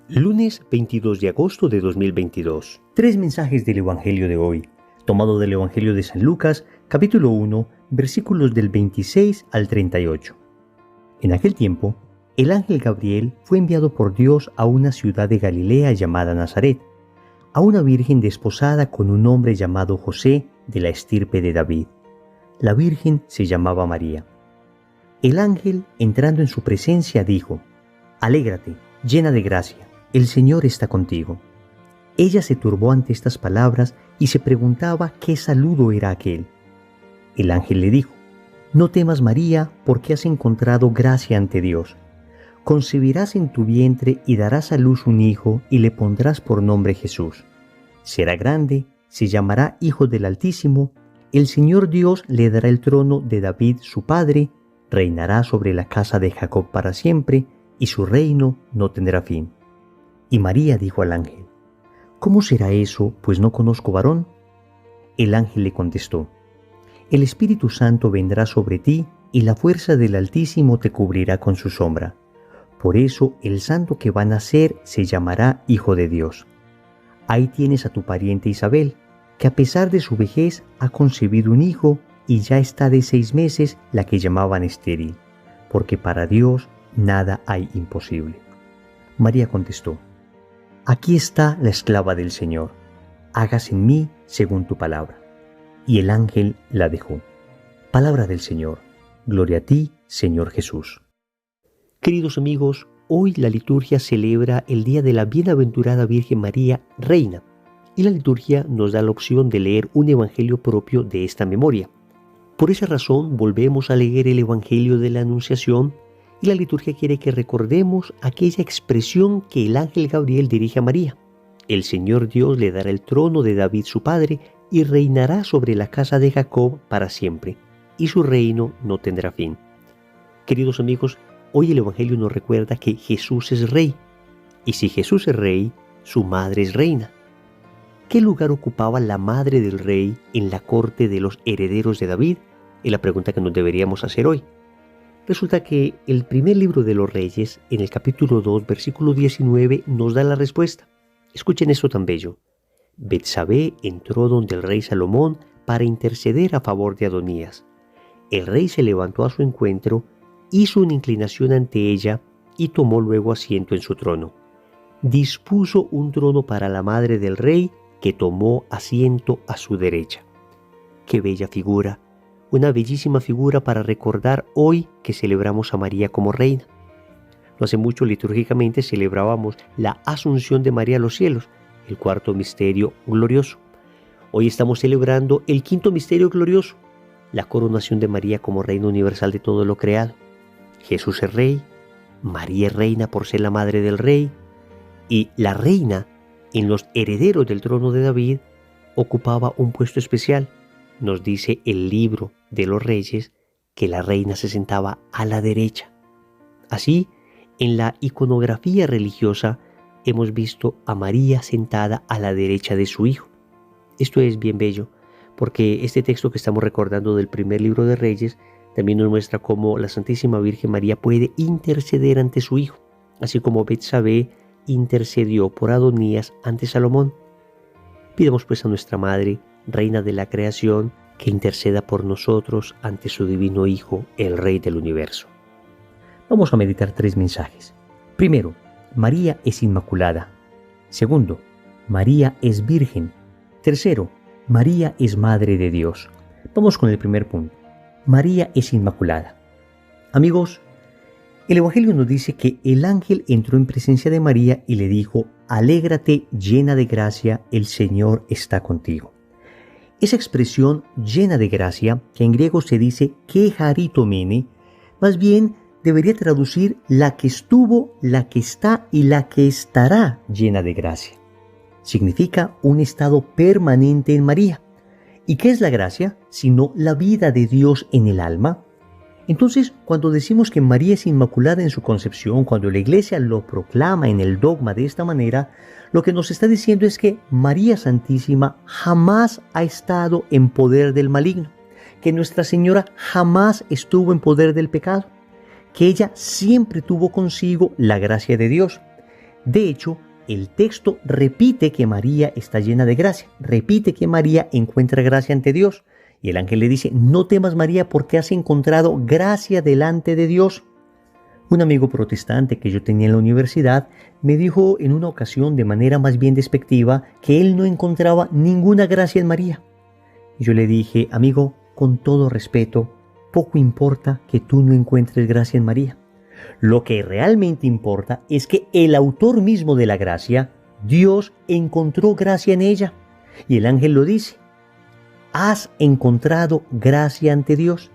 Lunes 22 de agosto de 2022. Tres mensajes del Evangelio de hoy, tomado del Evangelio de San Lucas, capítulo 1, versículos del 26 al 38. En aquel tiempo, el ángel Gabriel fue enviado por Dios a una ciudad de Galilea llamada Nazaret, a una virgen desposada con un hombre llamado José de la estirpe de David. La virgen se llamaba María. El ángel, entrando en su presencia, dijo: «Alégrate, llena de gracia, el Señor está contigo». Ella se turbó ante estas palabras y se preguntaba qué saludo era aquel. El ángel le dijo: «No temas, María, porque has encontrado gracia ante Dios. Concebirás en tu vientre y darás a luz un hijo y le pondrás por nombre Jesús. Será grande, se llamará Hijo del Altísimo. El Señor Dios le dará el trono de David su padre, reinará sobre la casa de Jacob para siempre, y su reino no tendrá fin». Y María dijo al ángel: «¿Cómo será eso, pues no conozco varón?». El ángel le contestó: «El Espíritu Santo vendrá sobre ti, y la fuerza del Altísimo te cubrirá con su sombra. Por eso el santo que va a nacer se llamará Hijo de Dios. Ahí tienes a tu pariente Isabel, que a pesar de su vejez ha concebido un hijo, y ya está de 6 meses la que llamaban estéril, porque para Dios nada hay imposible». María contestó: «Aquí está la esclava del Señor, hágase en mí según tu palabra». Y el ángel la dejó. Palabra del Señor. Gloria a ti, Señor Jesús. Queridos amigos, hoy la liturgia celebra el día de la bienaventurada Virgen María, Reina, y la liturgia nos da la opción de leer un evangelio propio de esta memoria. Por esa razón volvemos a leer el Evangelio de la Anunciación, y la liturgia quiere que recordemos aquella expresión que el ángel Gabriel dirige a María: «El Señor Dios le dará el trono de David su padre, y reinará sobre la casa de Jacob para siempre, y su reino no tendrá fin». Queridos amigos, hoy el Evangelio nos recuerda que Jesús es Rey, y si Jesús es Rey, su madre es reina. ¿Qué lugar ocupaba la madre del Rey en la corte de los herederos de David? Es la pregunta que nos deberíamos hacer hoy. Resulta que el primer libro de los Reyes, en el capítulo 2, versículo 19, nos da la respuesta. Escuchen esto tan bello. Betsabé entró donde el rey Salomón para interceder a favor de Adonías. El rey se levantó a su encuentro, hizo una inclinación ante ella y tomó luego asiento en su trono. Dispuso un trono para la madre del rey, que tomó asiento a su derecha. ¡Qué bella figura! Una bellísima figura para recordar hoy que celebramos a María como reina. No hace mucho litúrgicamente celebrábamos la Asunción de María a los cielos, el cuarto misterio glorioso. Hoy estamos celebrando el quinto misterio glorioso, la coronación de María como reina universal de todo lo creado. Jesús es Rey, María es reina por ser la madre del Rey, y la reina, en los herederos del trono de David, ocupaba un puesto especial. Nos dice el libro de los Reyes que la reina se sentaba a la derecha. Así, en la iconografía religiosa hemos visto a María sentada a la derecha de su hijo. Esto es bien bello, porque este texto que estamos recordando del primer libro de Reyes también nos muestra cómo la Santísima Virgen María puede interceder ante su hijo, así como Betsabé intercedió por Adonías ante Salomón. Pidamos pues a nuestra Madre, Reina de la creación, que interceda por nosotros ante su divino Hijo, el Rey del universo. Vamos a meditar 3 mensajes. Primero, María es inmaculada. Segundo, María es virgen. Tercero, María es madre de Dios. Vamos con el primer punto. María es inmaculada. Amigos, el Evangelio nos dice que el ángel entró en presencia de María y le dijo: «Alégrate, llena de gracia, el Señor está contigo». Esa expresión llena de gracia, que en griego se dice que charitomene, más bien debería traducir la que estuvo, la que está y la que estará llena de gracia. Significa un estado permanente en María. ¿Y qué es la gracia? Sino la vida de Dios en el alma. Entonces, cuando decimos que María es inmaculada en su concepción, cuando la Iglesia lo proclama en el dogma de esta manera, lo que nos está diciendo es que María Santísima jamás ha estado en poder del maligno, que Nuestra Señora jamás estuvo en poder del pecado, que ella siempre tuvo consigo la gracia de Dios. De hecho, el texto repite que María está llena de gracia, repite que María encuentra gracia ante Dios. Y el ángel le dice, no temas María porque has encontrado gracia delante de Dios. Un amigo protestante que yo tenía en la universidad me dijo en una ocasión de manera más bien despectiva que él no encontraba ninguna gracia en María. Y yo le dije, amigo, con todo respeto, poco importa que tú no encuentres gracia en María. Lo que realmente importa es que el autor mismo de la gracia, Dios, encontró gracia en ella. Y el ángel lo dice, has encontrado gracia ante Dios.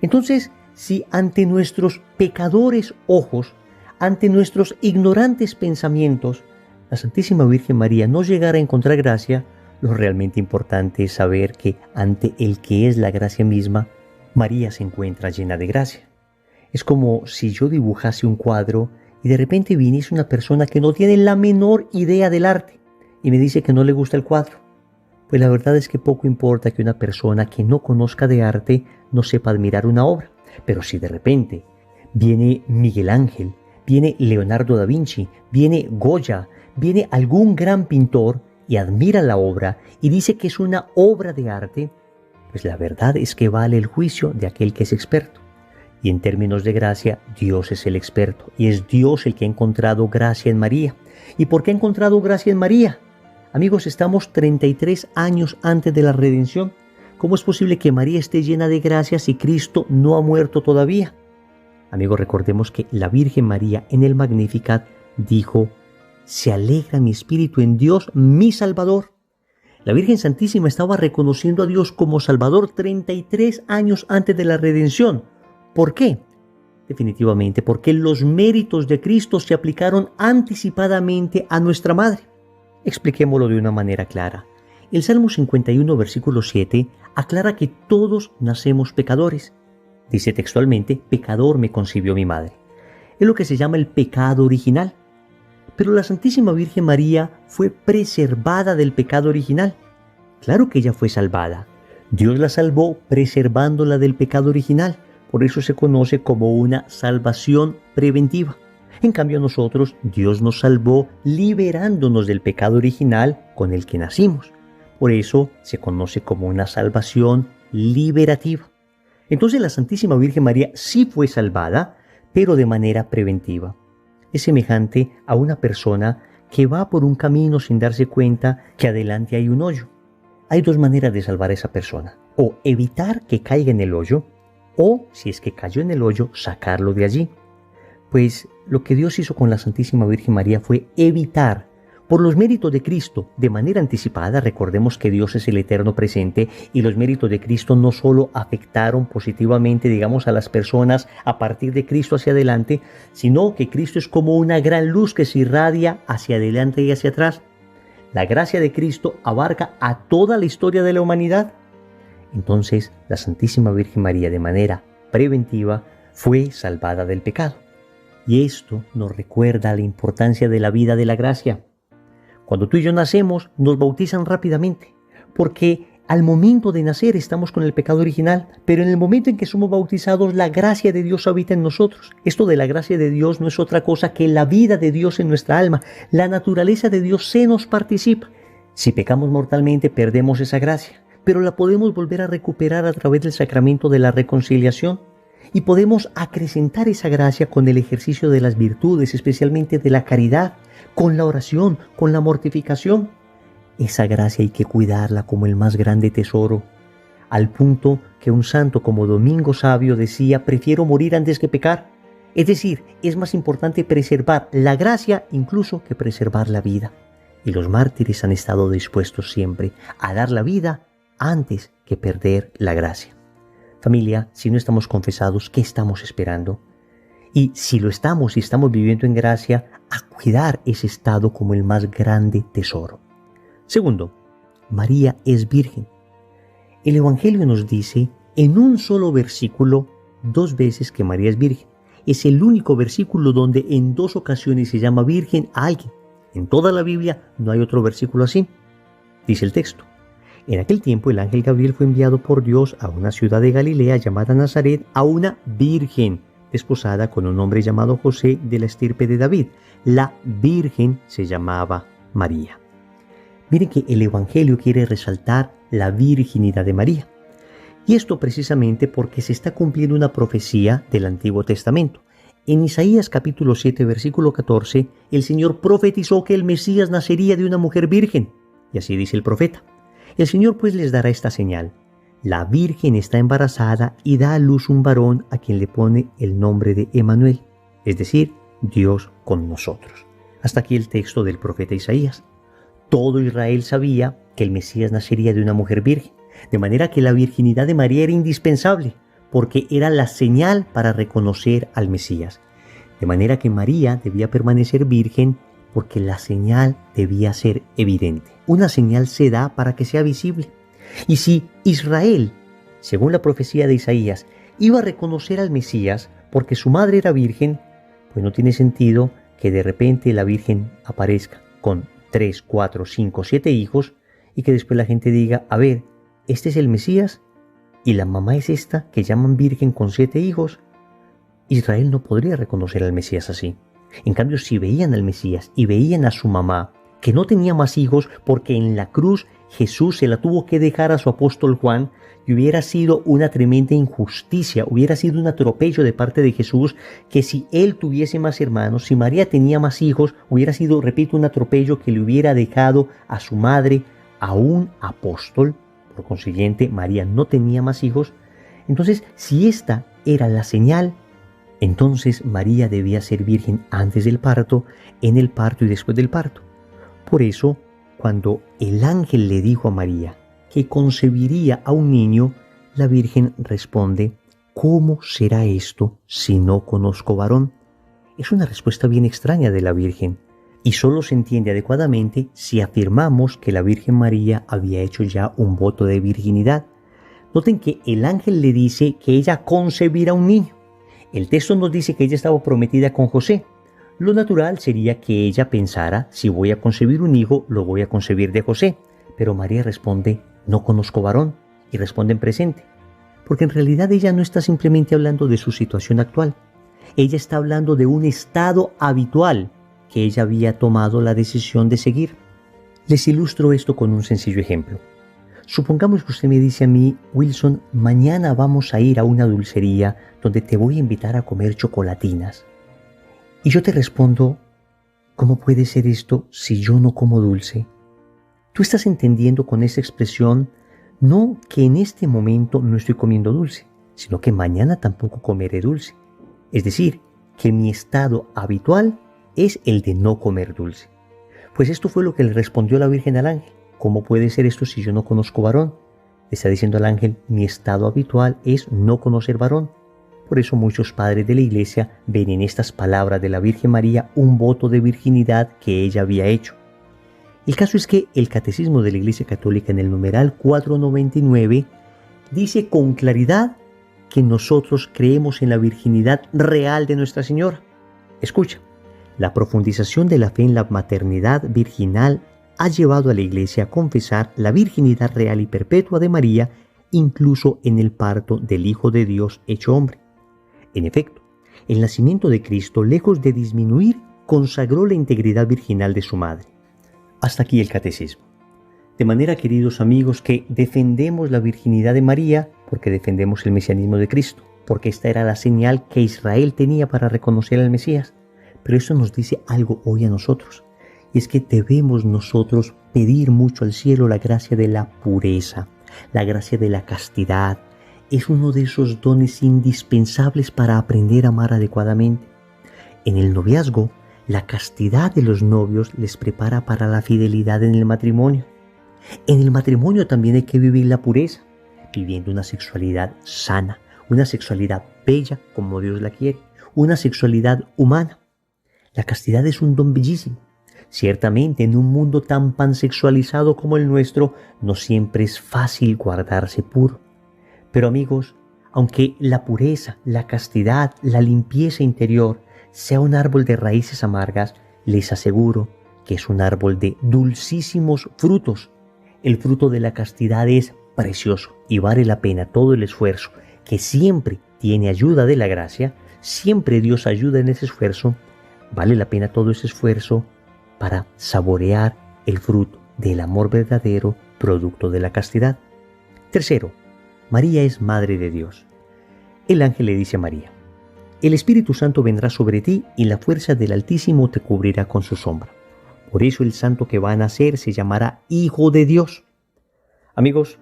Entonces, si ante nuestros pecadores ojos, ante nuestros ignorantes pensamientos, la Santísima Virgen María no llegara a encontrar gracia, lo realmente importante es saber que ante el que es la gracia misma, María se encuentra llena de gracia. Es como si yo dibujase un cuadro y de repente viniese una persona que no tiene la menor idea del arte y me dice que no le gusta el cuadro. Pues la verdad es que poco importa que una persona que no conozca de arte no sepa admirar una obra. Pero si de repente viene Miguel Ángel, viene Leonardo da Vinci, viene Goya, viene algún gran pintor y admira la obra y dice que es una obra de arte, pues la verdad es que vale el juicio de aquel que es experto. Y en términos de gracia, Dios es el experto y es Dios el que ha encontrado gracia en María. ¿Y por qué ha encontrado gracia en María? Amigos, estamos 33 años antes de la redención. ¿Cómo es posible que María esté llena de gracia si Cristo no ha muerto todavía? Amigos, recordemos que la Virgen María en el Magnificat dijo, se alegra mi espíritu en Dios, mi Salvador. La Virgen Santísima estaba reconociendo a Dios como Salvador 33 años antes de la redención. ¿Por qué? Definitivamente porque los méritos de Cristo se aplicaron anticipadamente a nuestra Madre. Expliquémoslo de una manera clara. El Salmo 51, versículo 7, aclara que todos nacemos pecadores. Dice textualmente, pecador me concibió mi madre. Es lo que se llama el pecado original. Pero la Santísima Virgen María fue preservada del pecado original. Claro que ella fue salvada. Dios la salvó preservándola del pecado original. Por eso se conoce como una salvación preventiva. En cambio nosotros, Dios nos salvó liberándonos del pecado original con el que nacimos. Por eso se conoce como una salvación liberativa. Entonces la Santísima Virgen María sí fue salvada, pero de manera preventiva. Es semejante a una persona que va por un camino sin darse cuenta que adelante hay un hoyo. Hay dos maneras de salvar a esa persona. O evitar que caiga en el hoyo, o si es que cayó en el hoyo, sacarlo de allí. Pues lo que Dios hizo con la Santísima Virgen María fue evitar, por los méritos de Cristo, de manera anticipada. Recordemos que Dios es el eterno presente y los méritos de Cristo no solo afectaron positivamente, digamos, a las personas a partir de Cristo hacia adelante, sino que Cristo es como una gran luz que se irradia hacia adelante y hacia atrás. La gracia de Cristo abarca a toda la historia de la humanidad. Entonces, la Santísima Virgen María, de manera preventiva, fue salvada del pecado. Y esto nos recuerda la importancia de la vida de la gracia. Cuando tú y yo nacemos, nos bautizan rápidamente, porque al momento de nacer estamos con el pecado original, pero en el momento en que somos bautizados, la gracia de Dios habita en nosotros. Esto de la gracia de Dios no es otra cosa que la vida de Dios en nuestra alma. La naturaleza de Dios se nos participa. Si pecamos mortalmente, perdemos esa gracia, pero la podemos volver a recuperar a través del sacramento de la reconciliación. Y podemos acrecentar esa gracia con el ejercicio de las virtudes, especialmente de la caridad, con la oración, con la mortificación. Esa gracia hay que cuidarla como el más grande tesoro, al punto que un santo como Domingo Sabio decía, prefiero morir antes que pecar. Es decir, es más importante preservar la gracia incluso que preservar la vida. Y los mártires han estado dispuestos siempre a dar la vida antes que perder la gracia. Familia, si no estamos confesados, ¿qué estamos esperando? Y si lo estamos y estamos viviendo en gracia, a cuidar ese estado como el más grande tesoro. Segundo, María es virgen. El Evangelio nos dice en un solo versículo 2 veces que María es virgen. Es el único versículo donde en 2 ocasiones se llama virgen a alguien. En toda la Biblia no hay otro versículo así. Dice el texto. En aquel tiempo el ángel Gabriel fue enviado por Dios a una ciudad de Galilea llamada Nazaret, a una virgen desposada con un hombre llamado José de la estirpe de David. La Virgen se llamaba María. Miren que el Evangelio quiere resaltar la virginidad de María. Y esto precisamente porque se está cumpliendo una profecía del Antiguo Testamento. En Isaías capítulo 7, versículo 14, el Señor profetizó que el Mesías nacería de una mujer virgen. Y así dice el profeta. El Señor pues les dará esta señal. La Virgen está embarazada y da a luz un varón a quien le pone el nombre de Emmanuel, es decir, Dios con nosotros. Hasta aquí el texto del profeta Isaías. Todo Israel sabía que el Mesías nacería de una mujer virgen, de manera que la virginidad de María era indispensable, porque era la señal para reconocer al Mesías. De manera que María debía permanecer virgen porque la señal debía ser evidente. Una señal se da para que sea visible. Y si Israel, según la profecía de Isaías, iba a reconocer al Mesías porque su madre era virgen, pues no tiene sentido que de repente la Virgen aparezca con 3, 4, 5, 7 hijos y que después la gente diga, a ver, este es el Mesías y la mamá es esta que llaman virgen con 7 hijos. Israel no podría reconocer al Mesías así. En cambio, si veían al Mesías y veían a su mamá, que no tenía más hijos porque en la cruz Jesús se la tuvo que dejar a su apóstol Juan, y hubiera sido una tremenda injusticia, hubiera sido un atropello de parte de Jesús, que si él tuviese más hermanos, si María tenía más hijos, hubiera sido, repito, un atropello que le hubiera dejado a su madre a un apóstol. Por consiguiente, María no tenía más hijos. Entonces, si esta era la señal, entonces María debía ser virgen antes del parto, en el parto y después del parto. Por eso, cuando el ángel le dijo a María que concebiría a un niño, la Virgen responde, ¿cómo será esto si no conozco varón? Es una respuesta bien extraña de la Virgen, y solo se entiende adecuadamente si afirmamos que la Virgen María había hecho ya un voto de virginidad. Noten que el ángel le dice que ella concebirá un niño. El texto nos dice que ella estaba prometida con José. Lo natural sería que ella pensara, si voy a concebir un hijo, lo voy a concebir de José. Pero María responde, no conozco varón, y responde en presente. Porque en realidad ella no está simplemente hablando de su situación actual. Ella está hablando de un estado habitual que ella había tomado la decisión de seguir. Les ilustro esto con un sencillo ejemplo. Supongamos que usted me dice a mí, Wilson, mañana vamos a ir a una dulcería donde te voy a invitar a comer chocolatinas. Y yo te respondo, ¿cómo puede ser esto si yo no como dulce? Tú estás entendiendo con esa expresión no que en este momento no estoy comiendo dulce, sino que mañana tampoco comeré dulce. Es decir, que mi estado habitual es el de no comer dulce. Pues esto fue lo que le respondió la Virgen al ángel. ¿Cómo puede ser esto si yo no conozco varón? Le está diciendo al ángel, mi estado habitual es no conocer varón. Por eso muchos padres de la Iglesia ven en estas palabras de la Virgen María un voto de virginidad que ella había hecho. El caso es que el Catecismo de la Iglesia Católica en el numeral 499 dice con claridad que nosotros creemos en la virginidad real de Nuestra Señora. Escucha, la profundización de la fe en la maternidad virginal ha llevado a la Iglesia a confesar la virginidad real y perpetua de María, incluso en el parto del Hijo de Dios hecho hombre. En efecto, el nacimiento de Cristo, lejos de disminuir, consagró la integridad virginal de su madre. Hasta aquí el catecismo. De manera, queridos amigos, que defendemos la virginidad de María porque defendemos el mesianismo de Cristo, porque esta era la señal que Israel tenía para reconocer al Mesías. Pero eso nos dice algo hoy a nosotros, y es que debemos nosotros pedir mucho al cielo la gracia de la pureza, la gracia de la castidad. Es uno de esos dones indispensables para aprender a amar adecuadamente. En el noviazgo, la castidad de los novios les prepara para la fidelidad en el matrimonio. En el matrimonio también hay que vivir la pureza, viviendo una sexualidad sana, una sexualidad bella como Dios la quiere, una sexualidad humana. La castidad es un don bellísimo. Ciertamente, en un mundo tan pansexualizado como el nuestro, no siempre es fácil guardarse puro. Pero amigos, aunque la pureza, la castidad, la limpieza interior sea un árbol de raíces amargas, les aseguro que es un árbol de dulcísimos frutos. El fruto de la castidad es precioso y vale la pena todo el esfuerzo, que siempre tiene ayuda de la gracia, siempre Dios ayuda en ese esfuerzo, vale la pena todo ese esfuerzo para saborear el fruto del amor verdadero, producto de la castidad. Tercero, María es Madre de Dios. El ángel le dice a María: el Espíritu Santo vendrá sobre ti y la fuerza del Altísimo te cubrirá con su sombra. Por eso el santo que va a nacer se llamará Hijo de Dios. Amigos,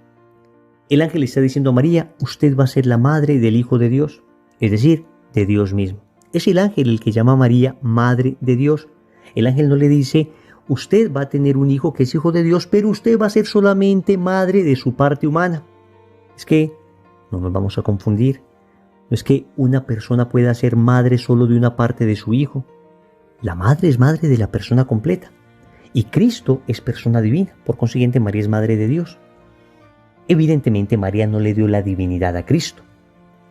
el ángel le está diciendo a María: usted va a ser la madre del Hijo de Dios, es decir, de Dios mismo. Es el ángel el que llama a María Madre de Dios. El ángel no le dice: usted va a tener un hijo que es hijo de Dios, pero usted va a ser solamente madre de su parte humana. Es que no nos vamos a confundir. No es que una persona pueda ser madre solo de una parte de su hijo. La madre es madre de la persona completa. Y Cristo es persona divina. Por consiguiente, María es madre de Dios. Evidentemente, María no le dio la divinidad a Cristo.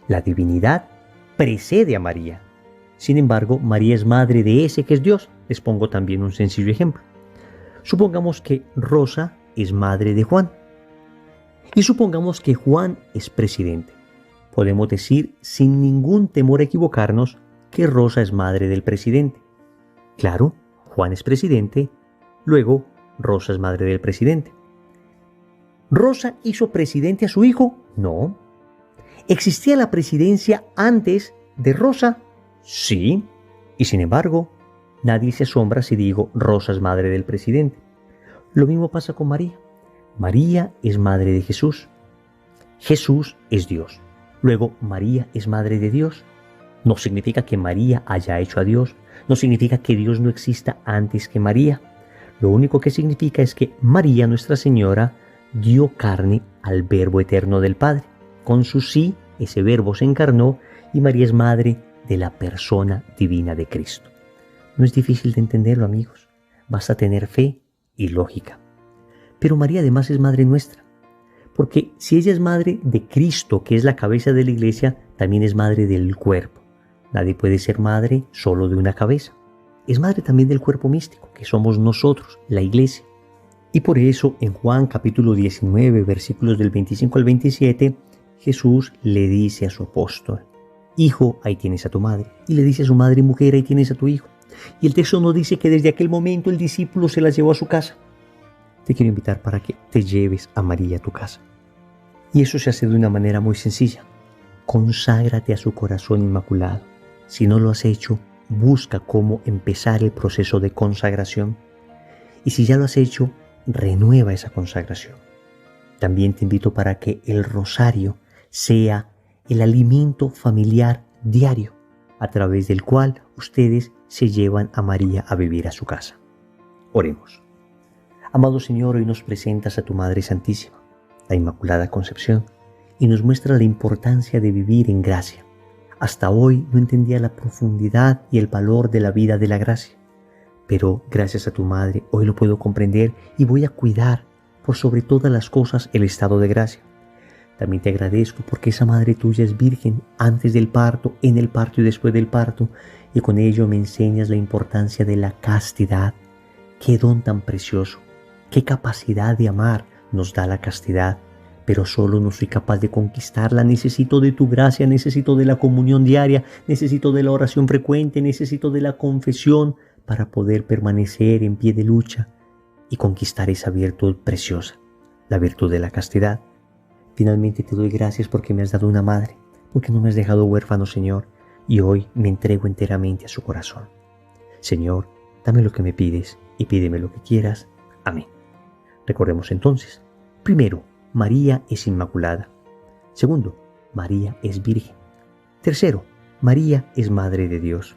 La divinidad precede a María. Sin embargo, María es madre de ese que es Dios. Les pongo también un sencillo ejemplo. Supongamos que Rosa es madre de Juan. Y supongamos que Juan es presidente. Podemos decir sin ningún temor a equivocarnos que Rosa es madre del presidente. Claro, Juan es presidente, luego Rosa es madre del presidente. ¿Rosa hizo presidente a su hijo? No. ¿Existía la presidencia antes de Rosa? Sí. Y sin embargo, nadie se asombra si digo Rosa es madre del presidente. Lo mismo pasa con María. María es madre de Jesús. Jesús es Dios. Luego, María es madre de Dios. No significa que María haya hecho a Dios. No significa que Dios no exista antes que María. Lo único que significa es que María, Nuestra Señora, dio carne al Verbo eterno del Padre. Con su sí, ese Verbo se encarnó y María es madre de la persona divina de Cristo. No es difícil de entenderlo, amigos. Basta tener fe y lógica. Pero María además es madre nuestra. Porque si ella es madre de Cristo, que es la cabeza de la iglesia, también es madre del cuerpo. Nadie puede ser madre solo de una cabeza. Es madre también del cuerpo místico, que somos nosotros, la iglesia. Y por eso en Juan capítulo 19, versículos del 25 al 27, Jesús le dice a su apóstol: hijo, ahí tienes a tu madre. Y le dice a su madre: mujer, ahí tienes a tu hijo. Y el texto nos dice que desde aquel momento el discípulo se la llevó a su casa. Te quiero invitar para que te lleves a María a tu casa. Y eso se hace de una manera muy sencilla. Conságrate a su corazón inmaculado. Si no lo has hecho, busca cómo empezar el proceso de consagración. Y si ya lo has hecho, renueva esa consagración. También te invito para que el rosario sea el alimento familiar diario, a través del cual ustedes se llevan a María a vivir a su casa. Oremos. Amado Señor, hoy nos presentas a tu Madre Santísima, la Inmaculada Concepción, y nos muestra la importancia de vivir en gracia. Hasta hoy no entendía la profundidad y el valor de la vida de la gracia, pero gracias a tu Madre hoy lo puedo comprender y voy a cuidar por sobre todas las cosas el estado de gracia. También te agradezco porque esa Madre tuya es virgen antes del parto, en el parto y después del parto, y con ello me enseñas la importancia de la castidad. ¡Qué don tan precioso! ¡Qué capacidad de amar nos da la castidad! Pero solo no soy capaz de conquistarla. Necesito de tu gracia, necesito de la comunión diaria, necesito de la oración frecuente, necesito de la confesión para poder permanecer en pie de lucha y conquistar esa virtud preciosa, la virtud de la castidad. Finalmente te doy gracias porque me has dado una madre, porque no me has dejado huérfano, Señor, y hoy me entrego enteramente a su corazón. Señor, dame lo que me pides y pídeme lo que quieras. Amén. Recordemos entonces, primero, María es inmaculada. Segundo, María es virgen. Tercero, María es Madre de Dios.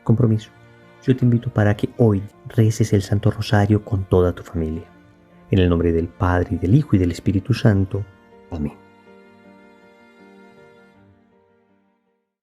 Compromiso. Yo te invito para que hoy reces el Santo Rosario con toda tu familia. En el nombre del Padre, y del Hijo, y del Espíritu Santo. Amén.